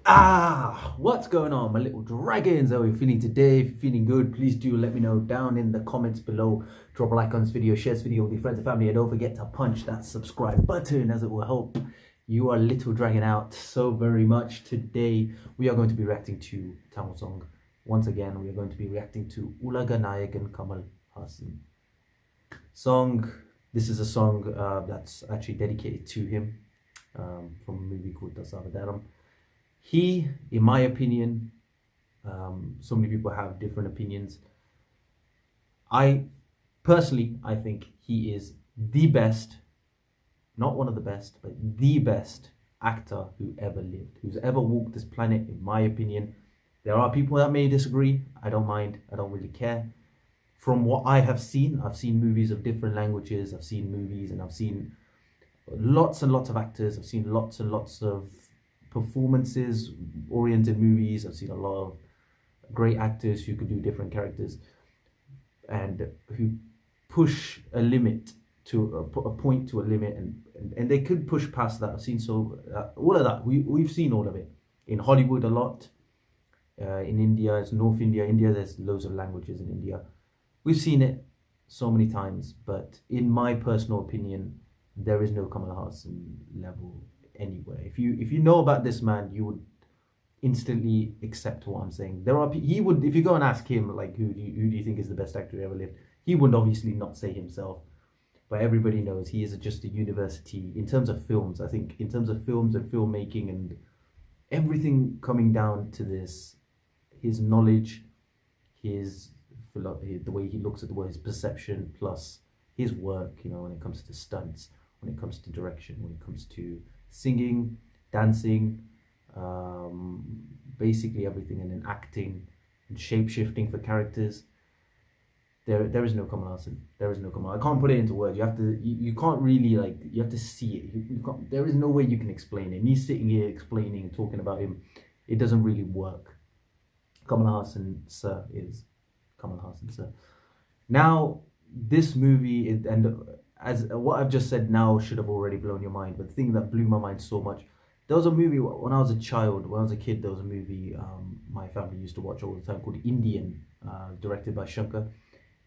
What's going on, my little dragons? How are you feeling today? If you're feeling good, please do let me know down in the comments below. Drop a like on this video, share this video with your friends and family, and don't forget to punch that subscribe button, as it will help your little dragon out so very much. Today we are going to be reacting to Tamil song. Once again, we are going to be reacting to Ulaga Nayagan Kamal Hassan song. This is a song that's actually dedicated to him, from a movie called Dhasaavathaaram. He, in my opinion, so many people have different opinions. I think he is the best, not one of the best, but the best actor who ever lived, who's ever walked this planet, in my opinion. There are people that may disagree. I don't mind. I don't really care. From what I have seen, I've seen movies of different languages. I've seen movies and I've seen lots and lots of actors. I've seen lots and lots of performances oriented movies. I've seen a lot of great actors who could do different characters and who push a limit to a point to a limit, and they could push past that. I've seen all of that. We've seen all of it in Hollywood a lot. In India, it's North India. There's loads of languages in India. We've seen it so many times, but in my personal opinion, there is no Kamal Hassan level anywhere. If you know about this man, you would instantly accept what I'm saying. He would, if you go and ask him, like, who do you think is the best actor who ever lived, he would obviously not say himself, but everybody knows he is just a university in terms of films. I think in terms of films and filmmaking and everything coming down to this, his knowledge, the way he looks at the world, his perception, plus his work, when it comes to stunts, when it comes to direction, when it comes to singing, dancing, basically everything, and then acting and shape-shifting for characters. There is no Kamal Hassan. There is no Kamal. I can't put it into words. You can't really, like, you have to see it. You can't, there is no way you can explain it. Me sitting here explaining, talking about him, it doesn't really work. Kamal Hassan, sir, is Kamal Hassan, sir. Now, this movie, and as what I've just said now should have already blown your mind, but the thing that blew my mind so much, there was a movie when I was a child, when I was a kid, there was a movie my family used to watch all the time called Indian, directed by Shankar.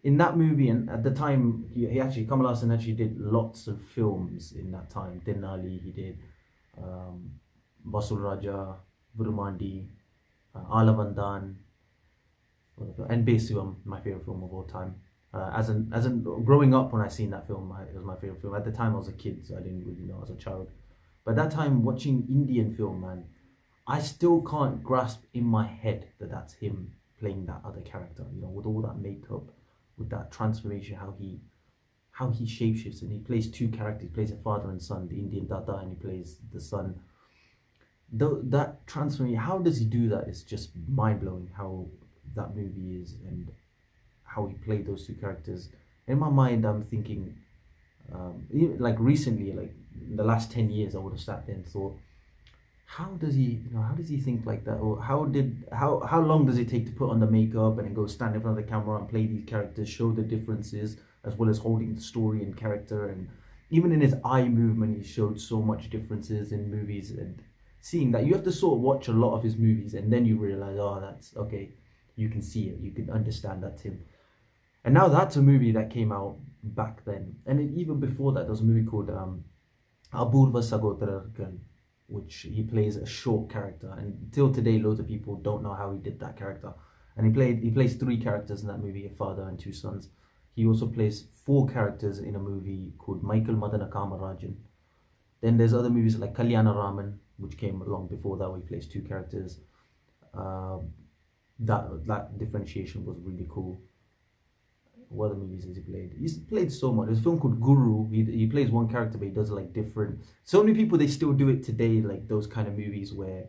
In that movie, and at the time, Kamal Hassan actually did lots of films in that time. Denali, he did Vasul Raja, Virumandi, Alavandan, and Besuam, my favorite film of all time. As in growing up, when I seen that film, it was my favorite film. At the time I was a kid, so I didn't really know as a child. But at that time, watching Indian film, man, I still can't grasp in my head that that's him playing that other character, with all that makeup, with that transformation, how he shapeshifts, and he plays two characters. He plays a father and son, the Indian Dada, and he plays the son. That transformation, how does he do that? It's just mind-blowing how that movie is, and how he played those two characters. In my mind, I'm thinking, like recently, like in the last 10 years, I would have sat there and thought, how does he think like that? Or how long does it take to put on the makeup and then go stand in front of the camera and play these characters, show the differences, as well as holding the story and character? And even in his eye movement, he showed so much differences in movies. And seeing that, you have to sort of watch a lot of his movies, and then you realize, oh, that's okay. You can see it, you can understand that's him. And now that's a movie that came out back then. And even before that, there was a movie called Apurva Sagodharargal, which he plays a short character. And till today, loads of people don't know how he did that character. And he plays three characters in that movie, a father and two sons. He also plays four characters in a movie called Michael Madana Kamarajan. Then there's other movies like Kalyana Raman, which came along before that, where he plays two characters. That differentiation was really cool. What other movies has he played? He's played so much. There's a film called Guru. He plays one character, but he does like different. So many people, they still do it today, like those kind of movies where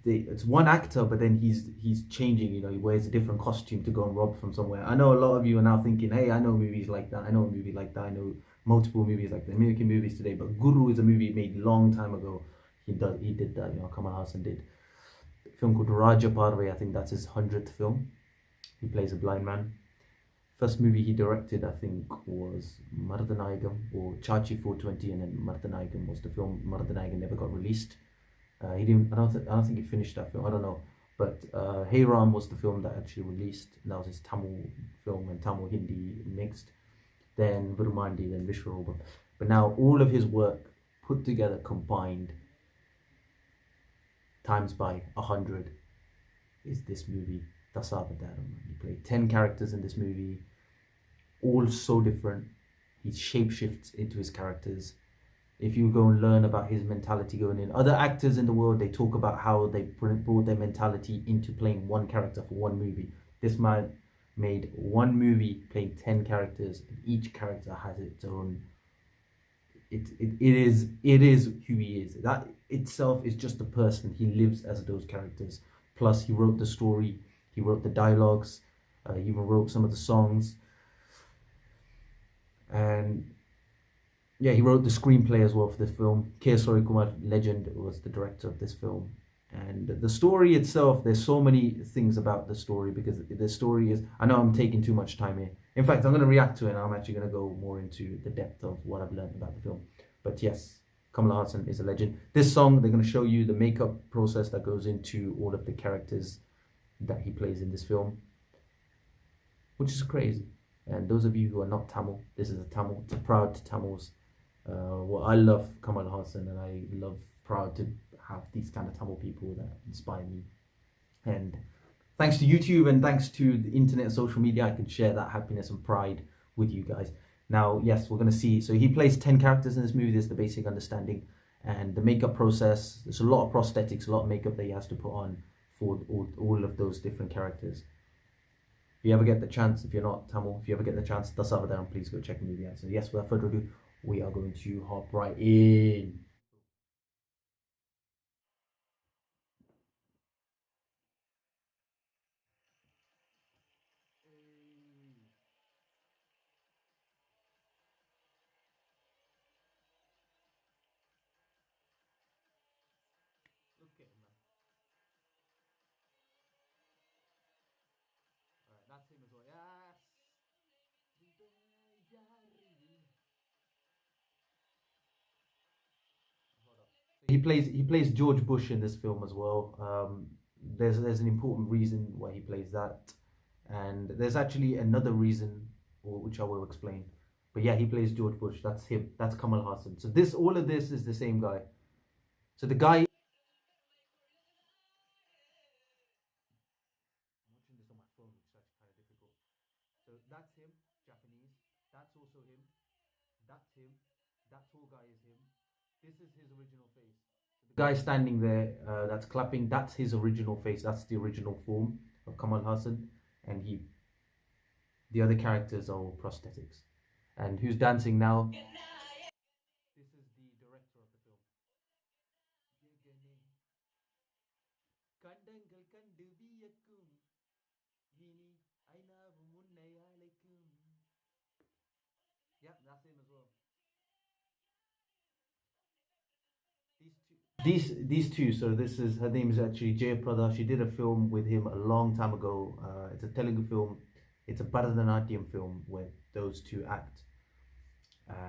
it's one actor, but then he's changing. He wears a different costume to go and rob from somewhere. I know a lot of you are now thinking, hey, I know movies like that. I know a movie like that. I know multiple movies like that. American movies today, but Guru is a movie made long time ago. He did that. Kamal Hassan did. A film called Raja Parve. I think that's his 100th film. He plays a blind man. First movie he directed, I think, was Nayagan or Chachi 420, and then Nayagan was the film. Nayagan never got released. He didn't. I don't think he finished that film. I don't know. But Hey Ram was the film that actually released. And that was his Tamil film and Tamil Hindi mixed. Then Burmandi, then Vishwarupa. But now all of his work put together, combined, times by 100, is this movie, Dhasaavathaaram. He played 10 characters in this movie, all so different. He shapeshifts into his characters. If you go and learn about his mentality going in, other actors in the world, they talk about how they brought their mentality into playing one character for one movie. This man made one movie playing 10 characters, and each character has its own. It is who he is. That itself is just a person. He lives as those characters. Plus, he wrote the story. He wrote the dialogues. He even wrote some of the songs. And yeah, he wrote the screenplay as well for this film. Kesari Kumar, legend, was the director of this film. And the story itself, there's so many things about the story, because the story is, I know I'm taking too much time here. In fact, I'm going to react to it, and I'm actually going to go more into the depth of what I've learned about the film. But yes, Kamal Hassan is a legend. This song, they're going to show you the makeup process that goes into all of the characters that he plays in this film, which is crazy. And those of you who are not Tamil, this is a Tamil, it's a proud Tamils. Well, I love Kamal Hassan, and I love, proud to have these kind of Tamil people that inspire me. And thanks to YouTube and thanks to the internet and social media, I can share that happiness and pride with you guys. Now, yes, we're going to see. So he plays 10 characters in this movie. There's the basic understanding. And the makeup process, there's a lot of prosthetics, a lot of makeup that he has to put on for all of those different characters. If you ever get the chance, if you're not Tamil, if you ever get the chance, Dhasaavathaaram, please go check the movie out. So yes, without further ado, we are going to hop right in. Look at him, man. Alright, that's him as well. Yes! He plays George Bush in this film as well. There's an important reason why he plays that, and there's actually another reason which I will explain. But yeah, he plays George Bush. That's him. That's Kamal Hassan. So all of this is the same guy. So the guy. I'm watching this on my phone, which is actually kind of difficult. So that's him, Japanese. That's also him. That's him. That tall guy is him. This is his original face. The guy standing there, that's clapping, that's his original face. That's the original form of Kamal Hassan. And the other characters are all prosthetics. And who's dancing now? This is the director of the film. கண்டங்கள் கண்டு வியக்கும் இனி ஐநாவும் உன்னை அழைக்கும். Yeah, that's him as well. These two. So this is, her name is actually Jay Prada. She did a film with him a long time ago. It's a Telugu film. It's a Bharatanatyam film where those two act.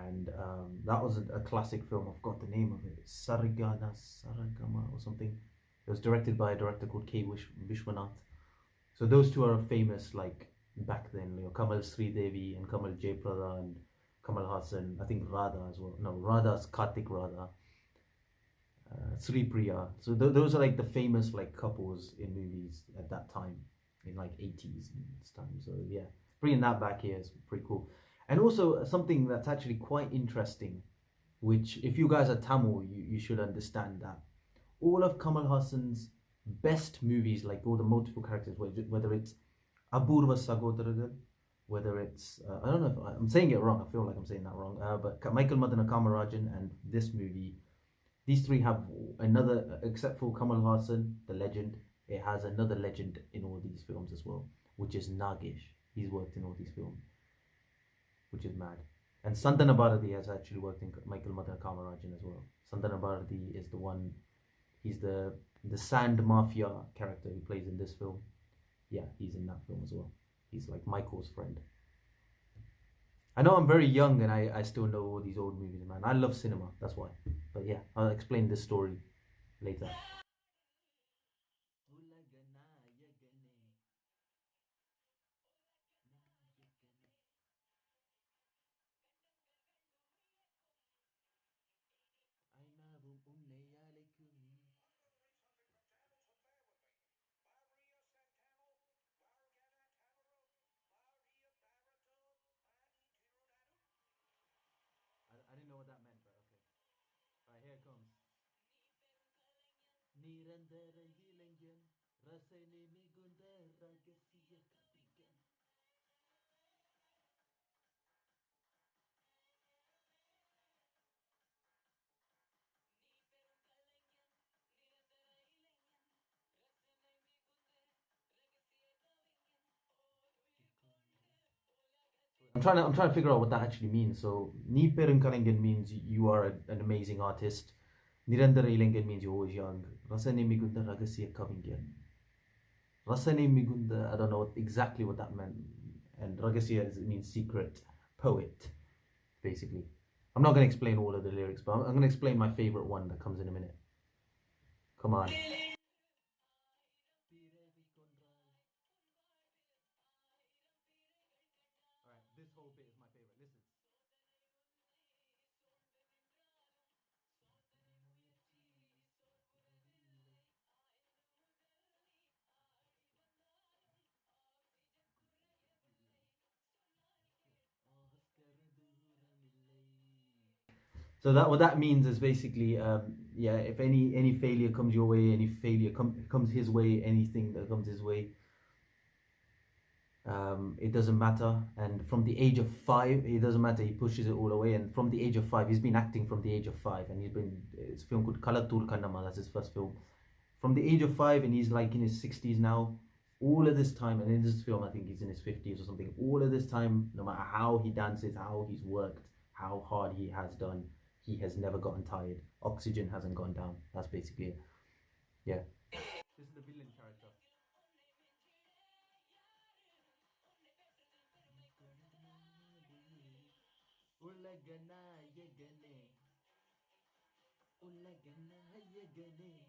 And that was a classic film. I've got the name of it. Saragama or something. It was directed by a director called K. Vishwanath. So those two are famous, like, back then. You know, Kamal Sridevi and Kamal Jay Prada and Kamal Hassan. I think Radha as well. No, Radha's Kartik Radha. Sri Priya. So those are like the famous like couples in movies at that time, in like 80s and this time. So yeah, bringing that back here is pretty cool. And also something that's actually quite interesting, which if you guys are Tamil, you should understand that all of Kamal Hassan's best movies, like all the multiple characters, whether it's Apurva Sagodaragal, whether it's I don't know if I'm saying it wrong. I feel like I'm saying that wrong. But Michael Madana Kamarajan and this movie. These three have another, except for Kamal Hassan, the legend, it has another legend in all these films as well, which is Nagesh. He's worked in all these films, which is mad. And Santana Bharati has actually worked in Michael Madana Kamarajan as well. Santana Bharati is the one, he's the Sand Mafia character who plays in this film. Yeah, he's in that film as well. He's like Michael's friend. I know I'm very young and I still know all these old movies, man. I love cinema, that's why. But yeah, I'll explain this story later. Ulaga Nayagane, Nayagane. Aynavum unneyalekum. I didn't know what that meant, but okay. Alright, here it comes. Nirandara ilangan, rasane migunda ragasiya kapigan. I'm trying to figure out what that actually means. So, Ni Perunkarangan means you are an amazing artist. Nirandara ilangan means you're always young. Rasane migunda ragasiya kapigan. Rasane migunda, I don't know exactly what that meant. And ragasiya means secret poet, basically. I'm not going to explain all of the lyrics, but I'm going to explain my favorite one that comes in a minute. Come on. Alright, this whole bit is my favorite. Listen. So that what that means is basically, yeah, if any failure comes your way, any failure comes his way, anything that comes his way, it doesn't matter. And from the age of 5, it doesn't matter. He pushes it all away. And from the age of 5, he's been acting from the age of 5, and it's a film called Kalatur Kannama. That's his first film. From the age of 5, and he's like in his 60s now. All of this time, and in this film, I think he's in his 50s or something. All of this time, no matter how he dances, how he's worked, how hard he has done, he has never gotten tired. Oxygen hasn't gone down. That's basically it. Yeah. This is the villain character. Ulaga Nayagane, Ulaga Nayagane.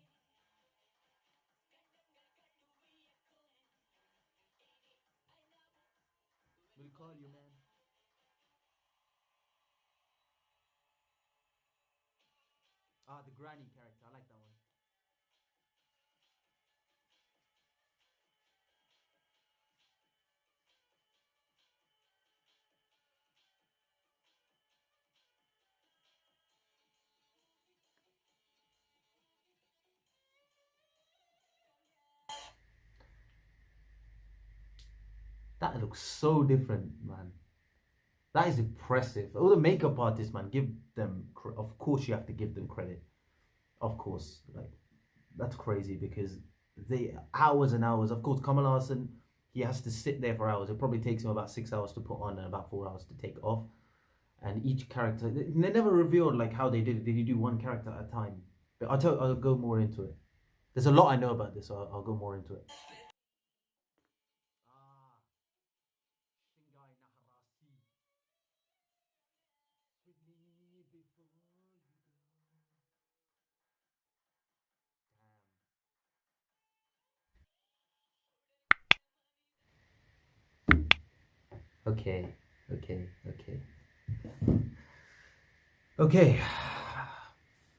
We'll call you, man. Ah, the granny character. I like that one. That looks so different, man. That is impressive. All the makeup artists, man, give them. Of course, you have to give them credit. Of course, like that's crazy because they hours and hours. Of course, Kamal Hassan, he has to sit there for hours. It probably takes him about 6 hours to put on and about 4 hours to take off. And each character, they never revealed like how they did it. Did you do one character at a time? But I'll go more into it. There's a lot I know about this, so I'll go more into it. Ah, Shingai Naharasi. With me before you go. Damn. Okay.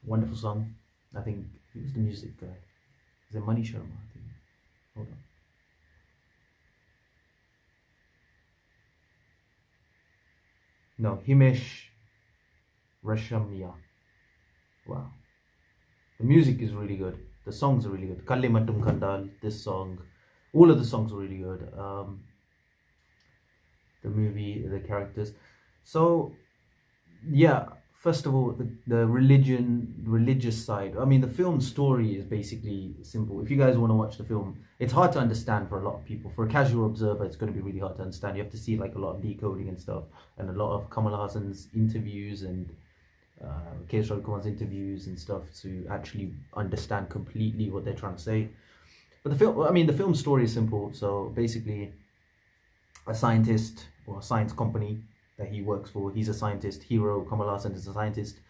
Wonderful song. I think it was the music guy. Is it Mani Sharma? I think. Hold on. No, Himesh Rashamya. Wow. The music is really good. The songs are really good. Kalle Mattum Kandal, this song. All of the songs are really good. The movie, the characters. So, yeah, first of all, the religious side. I mean, the film story is basically simple. If you guys want to watch the film, it's hard to understand for a lot of people. For a casual observer, it's going to be really hard to understand. You have to see like a lot of decoding and stuff, and a lot of Kamal Hassan's interviews and Keshav Kumar's interviews and stuff to actually understand completely what they're trying to say. But the film story is simple. So basically, a scientist or a science company that he works for. He's a scientist. Hero Kamal Hassan is a scientist.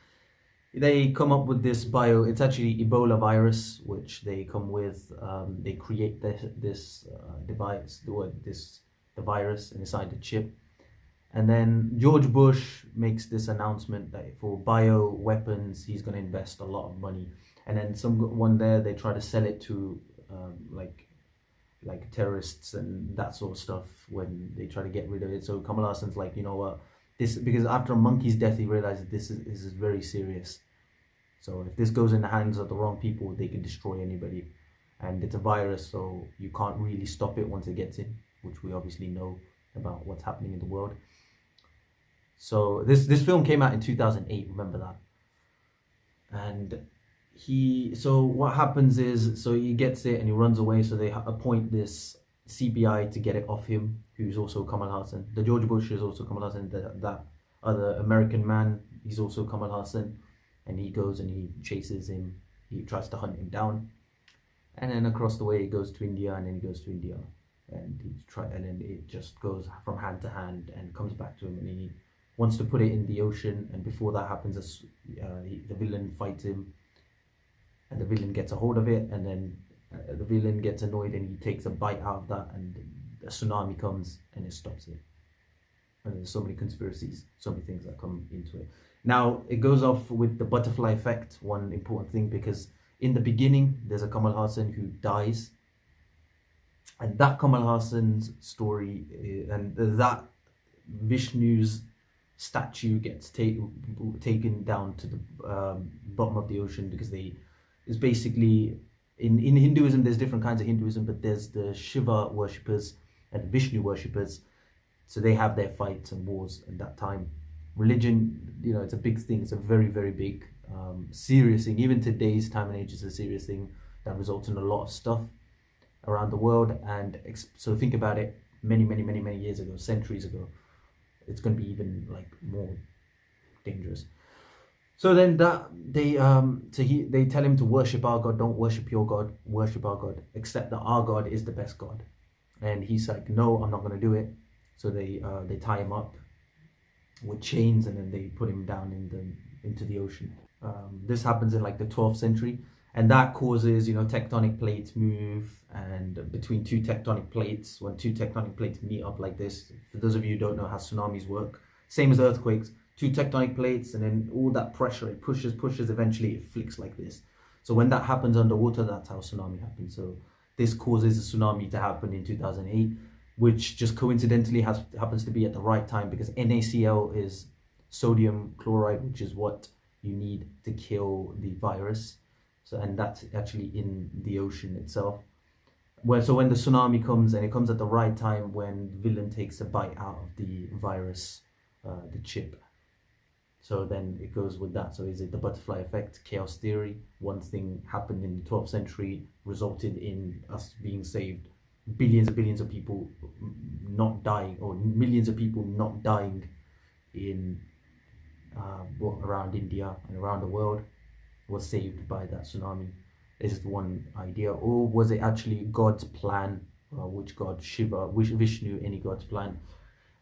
They come up with this it's actually Ebola virus, which they come with. They create this device, the virus inside the chip. And then George Bush makes this announcement that for bio weapons, he's going to invest a lot of money. And then one there, they try to sell it to like terrorists and that sort of stuff when they try to get rid of it. So Kamal Hassan's like, you know what, because after a monkey's death, he realizes this is very serious. So if this goes in the hands of the wrong people, they can destroy anybody. And it's a virus, so you can't really stop it once it gets in, which we obviously know about what's happening in the world. So this film came out in 2008, remember that? And so what happens is, so he gets it and he runs away, so they appoint this CBI to get it off him, who's also Kamal Hassan. The George Bush is also Kamal Hassan, that other American man, he's also Kamal Hassan. And he goes and he chases him, he tries to hunt him down. And then across the way, he goes to India, and then he goes to India. And and then it just goes from hand to hand and comes back to him, and he wants to put it in the ocean. And before that happens, the villain fights him, and the villain gets a hold of it, and then the villain gets annoyed and he takes a bite out of that, and a tsunami comes and it stops it. And there's so many conspiracies, so many things that come into it. Now, it goes off with the butterfly effect, one important thing, because in the beginning, there's a Kamal Hassan who dies. And that Kamal Hassan's story, and that Vishnu's statue gets taken down to the bottom of the ocean, because it's basically, in Hinduism, there's different kinds of Hinduism, but there's the Shiva worshippers and the Vishnu worshippers. So they have their fights and wars at that time. Religion, it's a big thing. It's a very, very big, serious thing. Even today's time and age is a serious thing that results in a lot of stuff around the world. And so think about it, many, many, many, many years ago, centuries ago, it's going to be even like more dangerous. So then they tell him to worship our God, don't worship your God, worship our God, except that our God is the best God. And he's like, no, I'm not going to do it. So they tie him up with chains, and then they put him down into the ocean. This happens in like the 12th century, and that causes tectonic plates move, and between two tectonic plates, when two tectonic plates meet up like this, for those of you who don't know how tsunamis work, same as earthquakes, two tectonic plates, and then all that pressure, it pushes, eventually it flicks like this. So when that happens underwater, that's how tsunami happens. So this causes a tsunami to happen in 2008, which just coincidentally happens to be at the right time, because NaCl is sodium chloride, which is what you need to kill the virus. So, and that's actually in the ocean itself. So when the tsunami comes, and it comes at the right time when the villain takes a bite out of the virus, the chip. So then it goes with that. So is it the butterfly effect, chaos theory? One thing happened in the 12th century, resulted in us being saved. Billions and billions of people not dying, or millions of people not dying in around India and around the world, was saved by that tsunami. This is one idea. Or was it actually God's plan? Which God? Shiva, Vishnu, any God's plan?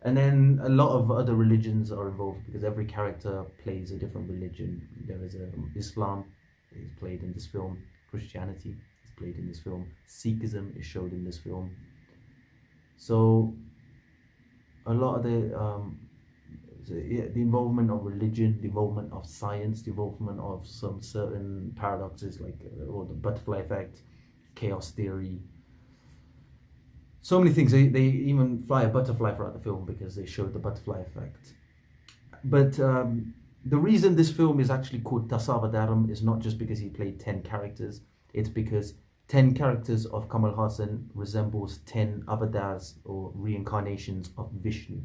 And then a lot of other religions are involved, because every character plays a different religion. There is Islam is played in this film, Christianity played in this film, Sikhism is showed in this film. So a lot of the involvement of religion, the involvement of science, the involvement of some certain paradoxes like or the butterfly effect, chaos theory, so many things. They even fly a butterfly throughout the film because they showed the butterfly effect. But the reason this film is actually called Dhasaavathaaram is not just because he played 10 characters, it's because 10 characters of Kamal Hassan resembles 10 avatars or reincarnations of Vishnu.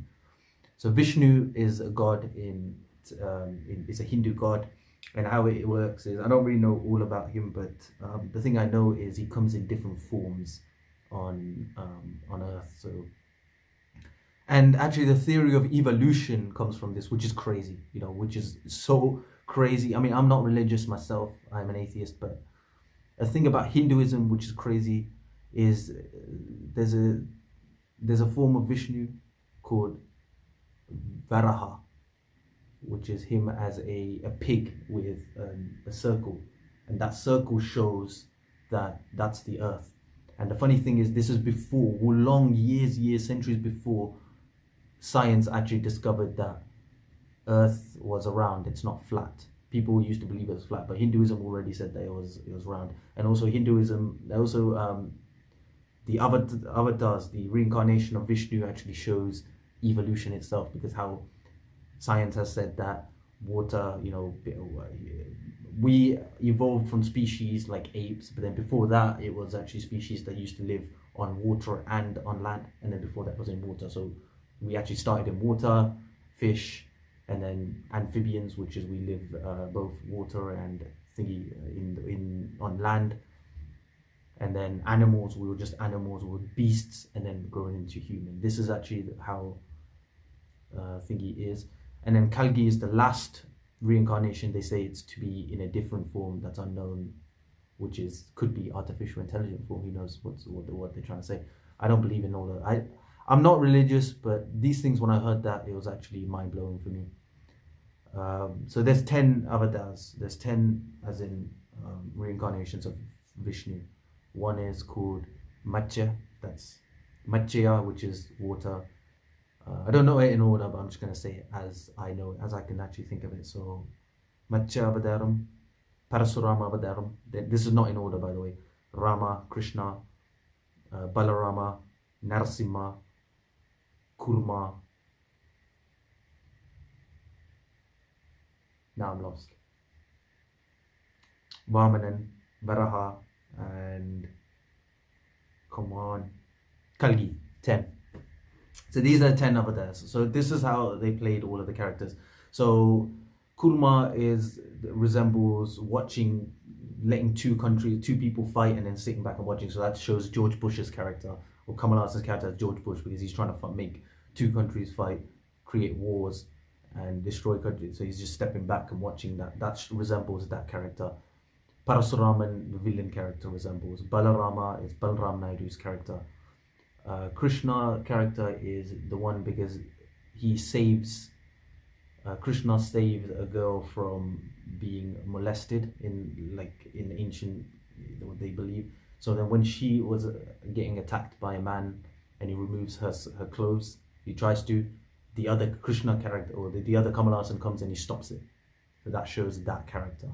So Vishnu is a god is a Hindu god, and how it works is, I don't really know all about him, but the thing I know is he comes in different forms on Earth. So, and actually the theory of evolution comes from this, which is crazy, which is so crazy. I mean, I'm not religious myself, I'm an atheist, but a thing about Hinduism which is crazy is there's a form of Vishnu called Varaha, which is him as a pig with a circle, and that circle shows that that's the Earth. And the funny thing is, this is before, long years, centuries before science actually discovered that Earth was around. It's not flat. People used to believe it was flat, but Hinduism already said that it was round. And also Hinduism, the avatars, the reincarnation of Vishnu actually shows evolution itself, because how science has said that water, we evolved from species like apes, but then before that it was actually species that used to live on water and on land, and then before that was in water. So we actually started in water, fish, and then amphibians, which is we live both water and on land. And then animals, we were just animals, we were beasts, and then growing into human. This is actually how thingy is. And then Kalgi is the last reincarnation. They say it's to be in a different form that's unknown, which could be artificial intelligent form. Who knows what they're trying to say. I don't believe in all that. I'm not religious, but these things, when I heard that, it was actually mind-blowing for me. So there's 10 avatars. There's 10 as in reincarnations of Vishnu. One is called Matsya, that's Matsya, which is water. I don't know it in order, but I'm just going to say it as I know it, as I can actually think of it. So Matsya Avataram, Parasurama Avataram. This is not in order, by the way. Rama, Krishna, Balarama, Narasimha, Kurma. Now I'm lost. Vamanan, Varaha, and come on, Kalgi, 10. So these are 10 avatars. So this is how they played all of the characters. So Kurma resembles letting two people fight and then sitting back and watching. So that shows George Bush's character, or Kamal Hassan's character as George Bush, because he's trying to make two countries fight, create wars, and destroy countries. So he's just stepping back and watching that. That resembles that character. Parasuraman, the villain character, resembles. Balarama is Balram Naidu's character. Krishna character is the one because he saves. Krishna saves a girl from being molested in ancient, what they believe. So then when she was getting attacked by a man and he removes her clothes, he tries to, the other Krishna character or the other Kamal Hassan comes and he stops it. So that shows that character.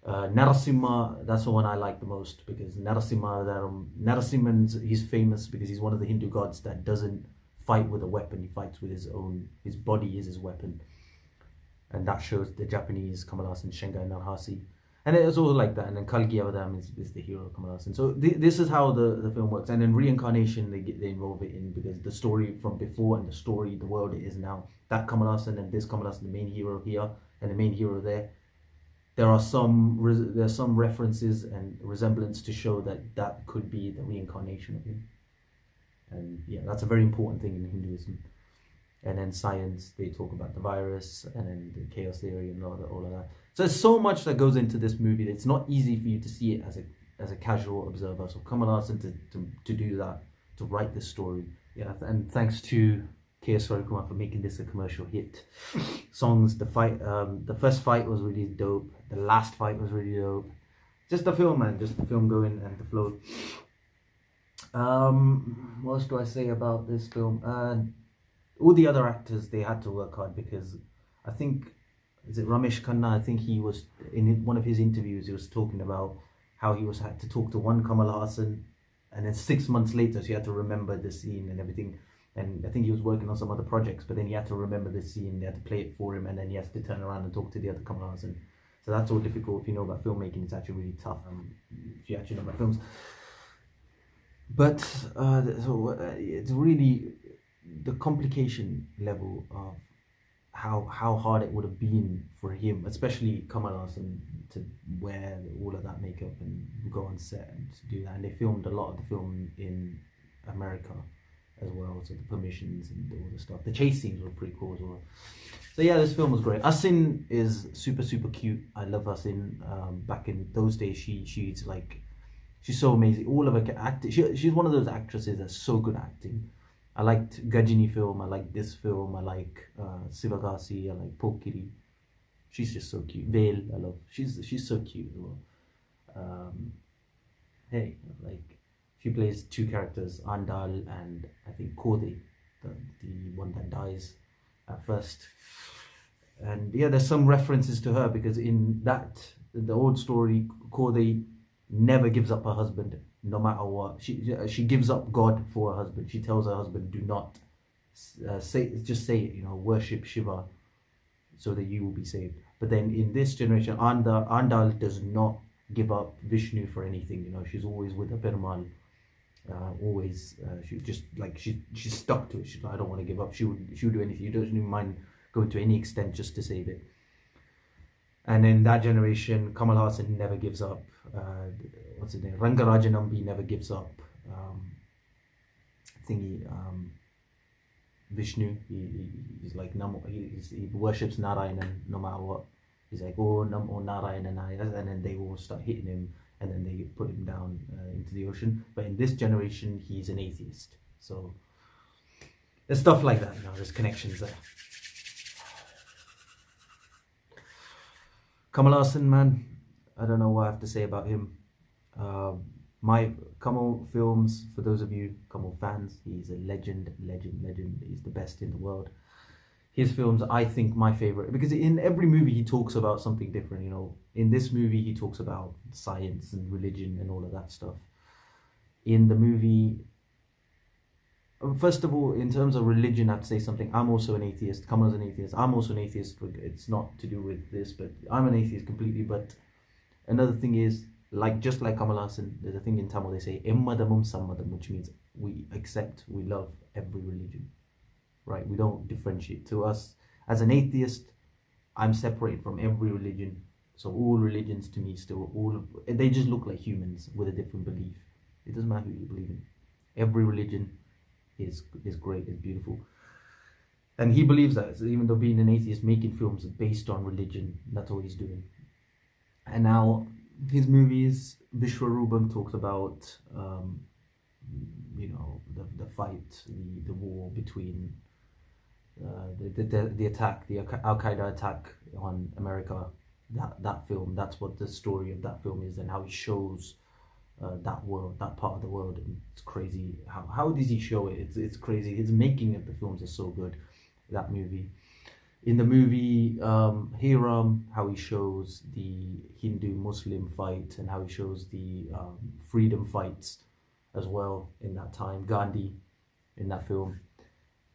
Narasimha, that's the one I like the most, because Narasimha, he's famous because he's one of the Hindu gods that doesn't fight with a weapon. He fights with his body is his weapon. And that shows the Japanese Kamal Hassan, Shengai Narhasi. And it's all like that. And then Kalgi Avadam is the hero of Kamal Hassan. So this is how the film works. And then reincarnation, they involve it in, because the story from before and the world it is now, that Kamal Hassan and this Kamal Hassan, the main hero here and the main hero there, there's some references and resemblance to show that could be the reincarnation of him. And yeah, that's a very important thing in Hinduism. And then science, they talk about the virus and then the chaos theory and all of that. So there's so much that goes into this movie that it's not easy for you to see it as a casual observer. So Kamal Hassan to do that, to write this story. Yeah, and thanks to K.S. Kumar for making this a commercial hit. Songs, the first fight was really dope. The last fight was really dope. Just the film, man. Just the film going and the flow. What else do I say about this film? All the other actors, they had to work hard, because I think, is it Ramesh Khanna? I think he was, in one of his interviews, he was talking about how he had to talk to one Kamal Hassan, and then 6 months later, so he had to remember the scene and everything. And I think he was working on some other projects, but then he had to remember the scene, they had to play it for him, and then he has to turn around and talk to the other Kamal Hassan. So that's all difficult. If you know about filmmaking, it's actually really tough, if you actually know about films. But it's really the complication level of how hard it would have been for him, especially Kamal Hassan, to wear all of that makeup and go on set and to do that. And they filmed a lot of the film in America as well, so the permissions and all the stuff. The chase scenes were pretty cool as well. So yeah, this film was great. Asin is super cute. I love Asin. Back in those days, she's so amazing. All of her acting. She's one of those actresses that's so good at acting. I liked Gajini film. I like this film. I like Sivagasi. I like Pokiri. She's just so cute. Veil, I love. She's so cute as well. Hey, like she plays two characters, Andal and I think Kode, the one that dies at first. And yeah, there's some references to her because in the old story, Kode never gives up her husband no matter what. She gives up God for her husband. She tells her husband, "Do not say it. Worship Shiva, so that you will be saved." But then in this generation, Andal does not give up Vishnu for anything. She's always with her Perumal. Always, she's stuck to it. She's like, I don't want to give up. She would do anything. She doesn't even mind going to any extent just to save it. And in that generation, Kamal Hassan never gives up. What's his name? Rangarajanambi never gives up. Vishnu, he's like he worships Narayanan no matter what. He's like, oh Namo Narayananaya, and then they all start hitting him, and then they put him down into the ocean. But in this generation, he's an atheist. So there's stuff like that. There's connections there. Kamal Hassan, man, I don't know what I have to say about him. My Kamal films, for those of you Kamal fans, he's a legend. He's the best in the world. His films, I think, my favorite, because in every movie he talks about something different. In this movie he talks about science and religion and all of that stuff. In the movie, first of all, in terms of religion, I have to say something. I'm also an atheist. Kamal's an atheist. I'm also an atheist. It's not to do with this, but I'm an atheist completely. But another thing is, just like Kamal Hassan, there's a thing in Tamil, they say Emmadamum Sammadam, which means we accept, we love every religion, right? We don't differentiate. To us, as an atheist, I'm separated from every religion. So all religions to me they just look like humans with a different belief. It doesn't matter who you believe in. Every religion is great, is beautiful. And he believes that, so even though being an atheist, making films based on religion, that's all he's doing. And now his movies, Vishwarubam talks about the fight, the war between the attack, the Al-Qaeda attack on America. That film, that's what the story of that film is, and how he shows that world, that part of the world. And it's crazy. How does he show it? It's crazy. His making of the films is so good. That movie. In the movie Hiram, how he shows the Hindu-Muslim fight and how he shows the freedom fights as well in that time. Gandhi in that film.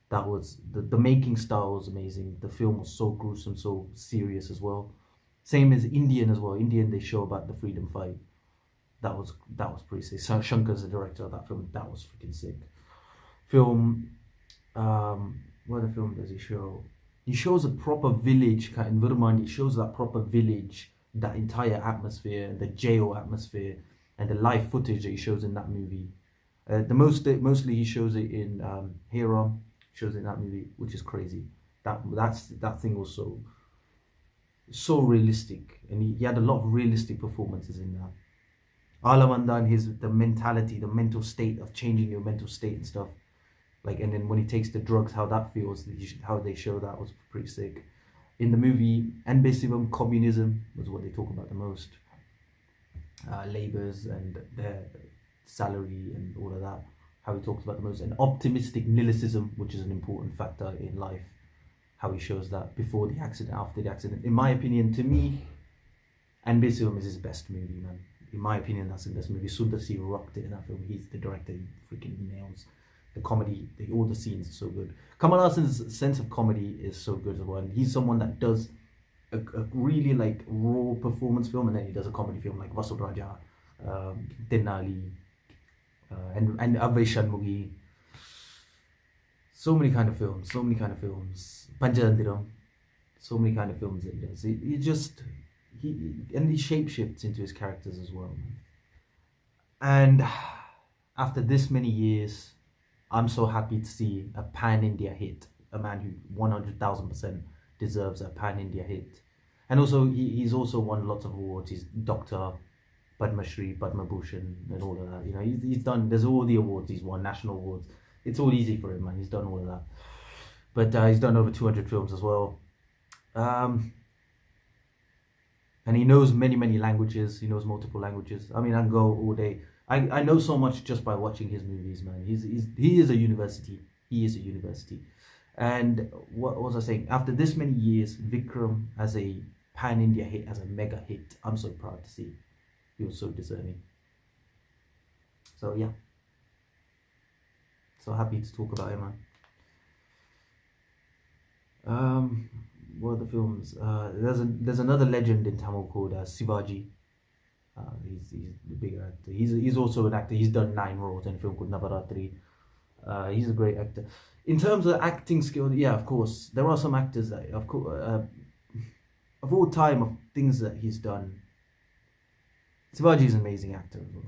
That was the making style was amazing. The film was so gruesome, so serious as well. Same as Indian as well. Indian, they show about the freedom fight. That was pretty sick. Shankar's the director of that film. That was freaking sick. Film. What other film does he show? He shows a proper village in Virmandi. He shows that proper village, that entire atmosphere, the jail atmosphere, and the live footage that he shows in that movie. Mostly he shows it in Hiram. Shows it in that movie, which is crazy. That thing was so realistic, and he had a lot of realistic performances in that. Alamanda and the mentality, the mental state of changing your mental state and stuff. And then when he takes the drugs, how that feels, how they show that was pretty sick. In the movie, Anbesivam, communism was what they talk about the most. Labours and their salary and all of that, how he talks about the most. And optimistic nihilism, which is an important factor in life, how he shows that before the accident, after the accident. In my opinion, to me, Anbesivam is his best movie, man. In my opinion, that's the best movie. Sundar C rocked it in that film. He's the director, he freaking nails the comedy, all the scenes are so good. Kamal Hassan's sense of comedy is so good as well. And he's someone that does a really raw performance film, and then he does a comedy film like Vasudhaja, Denali, and Aveshan Mugi. So many kind of films. Panjalandiram. So many kind of films that he does. He shapeshifts into his characters as well. And after this many years, I'm so happy to see a pan-India hit. A man who 100,000% deserves a pan-India hit. And also, he's also won lots of awards. He's Dr. Padma Shri, Padma Bhushan, and all of that. He's done, there's all the awards he's won, national awards. it's all easy for him, man. He's done all of that. But he's done over 200 films as well. And he knows many languages. He knows multiple languages. I mean, I can go all day. I know so much just by watching his movies, man. He is a university. He is a university. And what was I saying? After this many years, Vikram as a pan-India hit, as a mega hit, I'm so proud to see. He was so deserving. So yeah, so happy to talk about him, man. What are the films? There's another legend in Tamil called Shivaji. He's the bigger actor. He's also an actor. He's done 9 roles in a film called Navaratri. He's a great actor. In terms of acting skill, yeah, of course, there are some actors that, of course, of all time, of things that he's done, Shivaji is an amazing actor as well.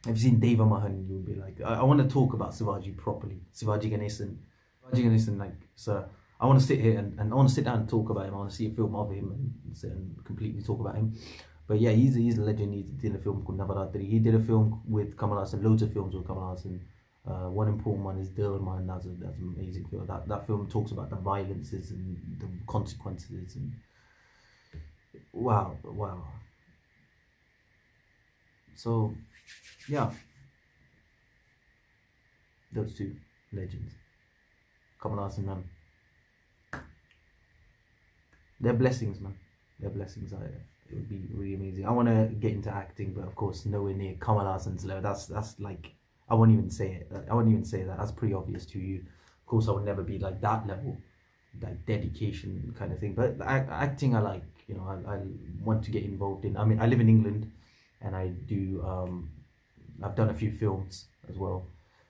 If you've seen Deva Mahan, you'll be like, I want to talk about Shivaji properly. Shivaji Ganesan, like, sir, I want to sit here and I want to sit down and talk about him. I want to see a film of him and sit and completely talk about him. But yeah, he's a legend. He did a film called Navaratri. He did a film with Kamal Hassan, loads of films with Kamal Hassan. One important one is Dil Man. That's an amazing film. That film talks about the violences and the consequences and wow. So yeah, those two legends, Kamal Hassan, man. They're blessings, man. They're blessings. It would be really amazing. I want to get into acting, but of course, nowhere near Kamal Hassan's level. That's like, I won't even say it. I won't even say that. That's pretty obvious to you. Of course, I would never be like that level, like dedication kind of thing. But acting, I like. You know, I want to get involved in. I mean, I live in England, and I do. I've done a few films as well,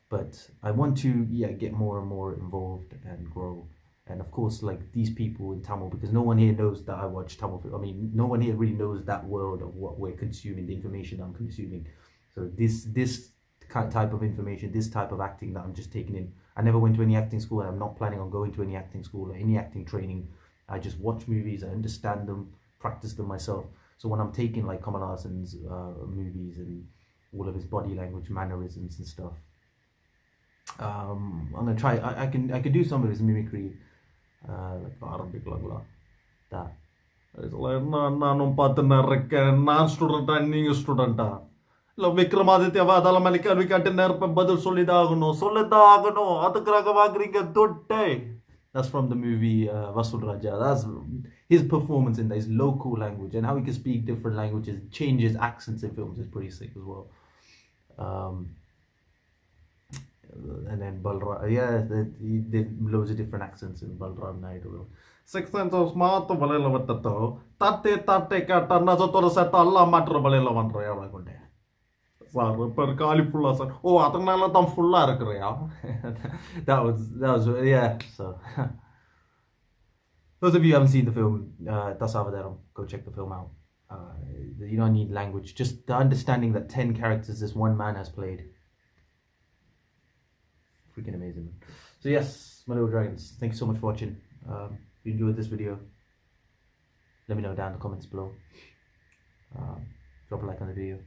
but I want to get more and more involved and grow. And of course, like these people in Tamil, because no one here knows that I watch Tamil film. I mean, no one here really knows that world of what we're consuming, the information I'm consuming. So this type of information, this type of acting that I'm just taking in. I never went to any acting school, and I'm not planning on going to any acting school or any acting training. I just watch movies, I understand them, practice them myself. So when I'm taking like Kamal Hassan's movies and all of his body language, mannerisms and stuff, I'm gonna try. I can do some of his mimicry. Like Arabic langla that it's like non student and new student Vikramaditya vadala malika we got badal solidagno that's from the movie Vasul Raja. That's his performance in his local language and how he can speak different languages, changes accents in films is pretty sick as well. And then Balram, he did loads of different accents in Balram Naidu. 6 cents of smart to Valella with the toe. Tate cat another to set Allah matter Valella one real. Per Calipula. Oh, I think I'll come full lark. That was, yeah. So, those of you who haven't seen the film, Dhasaavathaaram, go check the film out. You don't need language, just the understanding that 10 characters this one man has played. Freaking amazing. So yes, my little dragons, thank you so much for watching. If you enjoyed this video, let me know down in the comments below. Drop a like on the video,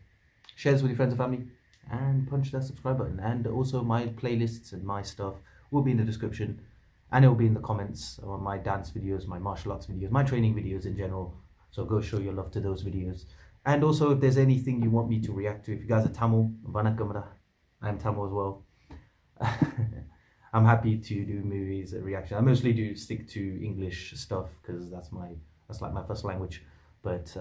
share this with your friends and family, and punch that subscribe button. And also my playlists and my stuff will be in the description, and it will be in the comments on my dance videos, my martial arts videos, my training videos in general. So go show your love to those videos. And also if there's anything you want me to react to, if you guys are Tamil, vanakkam, I'm Tamil as well. I'm happy to do movies reaction. I mostly do stick to English stuff because that's like my first language. But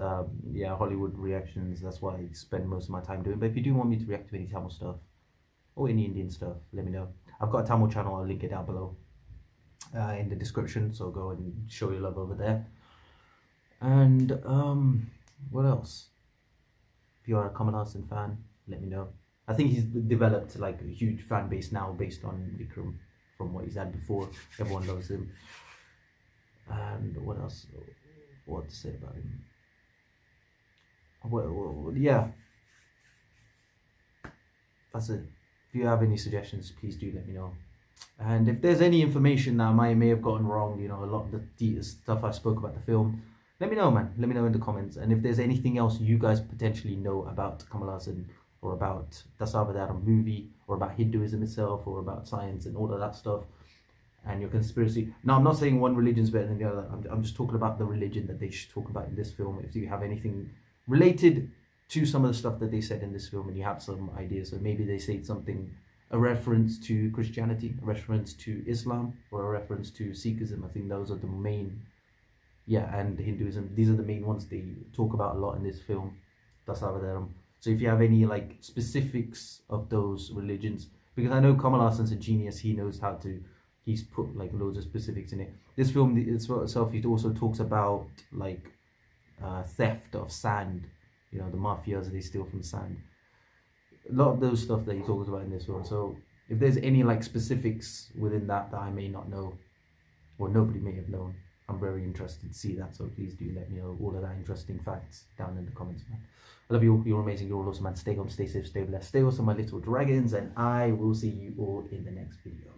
yeah, Hollywood reactions, that's what I spend most of my time doing. But if you do want me to react to any Tamil stuff or any Indian stuff, let me know. I've got a Tamil channel, I'll link it down below in the description, so go and show your love over there. And what else? If you are a Kamal Hassan fan, let me know. I think he's developed like a huge fan base now based on Vikram from what he's had before. Everyone loves him. And what else? What to say about him? Well, yeah. That's it. If you have any suggestions, please do let me know. And if there's any information that I may have gotten wrong, you know, a lot of the stuff I spoke about the film, let me know, man. Let me know in the comments. And if there's anything else you guys potentially know about Kamal Hassan, or about Dhasaavathaaram movie, or about Hinduism itself, or about science and all of that stuff, and your conspiracy. Now, I'm not saying one religion's better than the other. I'm just talking about the religion that they should talk about in this film. If you have anything related to some of the stuff that they said in this film, and you have some ideas, so maybe they say something, a reference to Christianity, a reference to Islam, or a reference to Sikhism. I think those are the main, and Hinduism. These are the main ones they talk about a lot in this film, Dhasaavathaaram. So if you have any like specifics of those religions, because I know Kamal Hassan's a genius, he knows how to. He's put like loads of specifics in it. This film itself, it also talks about like theft of sand. You know, the mafias, they steal from sand. A lot of those stuff that he talks about in this film. So if there's any like specifics within that I may not know, or nobody may have known, I'm very interested to see that. So please do let me know all of that interesting facts down in the comments, man. I love you all. You're amazing. You're all awesome, man. Stay home, stay safe, stay blessed. Stay awesome, my little dragons, and I will see you all in the next video.